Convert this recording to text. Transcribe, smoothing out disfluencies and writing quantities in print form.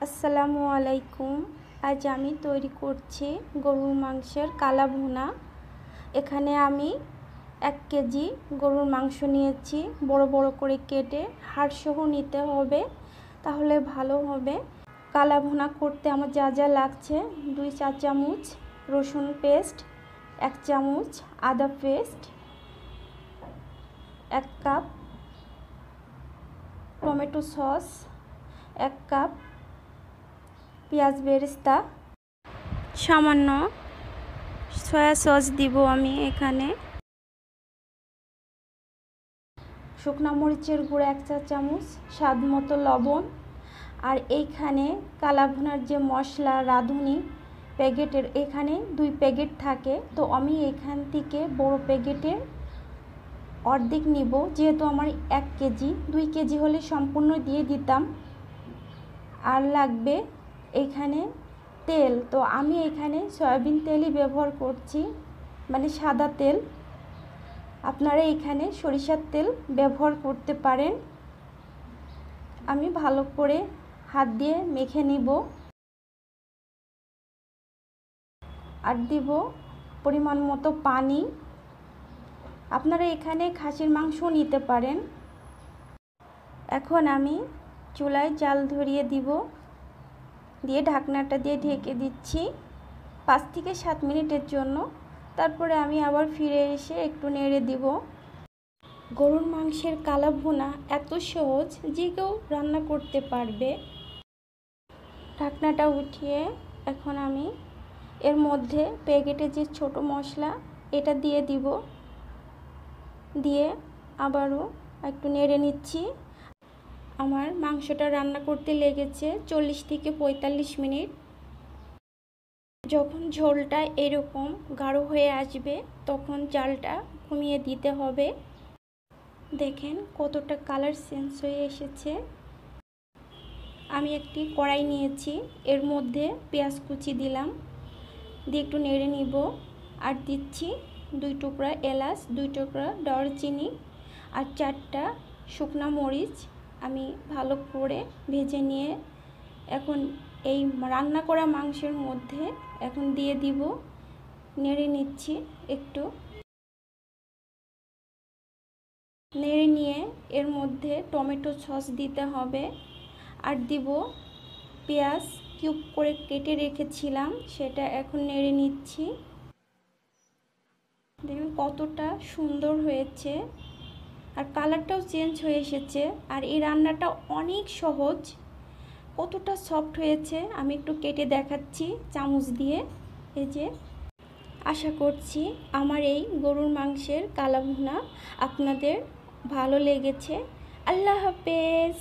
আসসালামু আলাইকুম। আজ আমি তৈরি করছি গরুর মাংসের কালা ভুনা। এখানে আমি 1 কেজি গরুর মাংস নিয়েছি, বড় বড় করে কেটে হাড়সহ নিতে হবে, তাহলে ভালো হবে। কালা ভুনা করতে আমার যা যা লাগছে: 2 চা চামচ রসুন পেস্ট, 1 চামচ আদা paste, 1 cup tomato sauce, 1 cup পেঁয়াজ বেরেস্তা, সামান্য সয়া সস দিব আমি এখানে, শুকনো মরিচের গুঁড়া 1 চা চামচ, স্বাদ মতো লবণ। আর এইখানে কালা ভুনার যে মশলা রাঁধুনি প্যাকেটের, এখানে 2 প্যাকেট থাকে, তো আমি এখান থেকে বড় প্যাকেটের অর্ধেক নিব, যেহেতু আমার 1 কেজি, 2 কেজি হলে সম্পূর্ণ দিয়ে দিতাম। আর লাগবে এখানে তেল, তো আমি এখানে সয়াবিন তেলই ব্যবহার করছি, মানে সাদা তেল। আপনারা এখানে সরিষার তেল ব্যবহার করতে পারেন। আমি ভালো করে হাত দিয়ে মেখে নিব। আর দিব পরিমাণ মতো পানি। আপনারা এখানে খাসির মাংস নিতে পারেন। এখন আমি চুলায় জাল ধরিয়ে দিব, দিয়ে ঢাকনাটা দিয়ে ঢেকে দিচ্ছি 5 থেকে 7 মিনিটের জন্য। তারপরে আমি আবার ফিরে এসে একটু নেড়ে দিব। গরুর মাংসের কালা ভুনা এত সহজ, যে কেউ রান্না করতে পারবে। ঢাকনাটা উঠিয়ে এখন আমি এর মধ্যে প্যাকেটে যে ছোট মশলা, এটা দিয়ে দিব, দিয়ে আবারও একটু নেড়ে নিচ্ছি। আমার মাংসটা রান্না করতে লেগেছে 40 থেকে 45 মিনিট। যখন ঝোলটা এরকম গাঢ় হয়ে আসবে, তখন জালটা কমিয়ে দিতে হবে। দেখেন কতটা কালার চেঞ্জ হয়ে এসেছে। আমি একটি কড়াই নিয়েছি, এর মধ্যে পেঁয়াজ কুচি দিলাম, দিয়ে একটু নেড়ে নিব। আর দিচ্ছি 2 টুকরা এলাচ, 2 টুকরা দারচিনি, আর 4টা শুকনা মরিচ। আমি ভালো করে ভেজে নিয়ে এখন এই রান্না করা মাংসের মধ্যে এখন দিয়ে দিব, নেড়ে নিচ্ছি। একটু নেড়ে নিয়ে এর মধ্যে টমেটো সস দিতে হবে, আর দিব পেঁয়াজ কিউব করে কেটে রেখেছিলাম, সেটা এখন নেড়ে নিচ্ছি। দেখুন কতটা সুন্দর হয়েছে, আর কালারটাও চেঞ্জ হয়ে এসেছে। আর এই রান্নাটা অনেক সহজ। কতটা সফট হয়েছে আমি একটু কেটে দেখাচ্ছি চামচ দিয়ে। এই যে, আশা করছি আমার এই গরুর মাংসের কালা ভুনা আপনাদের ভালো লেগেছে। আল্লাহ হাফেজ।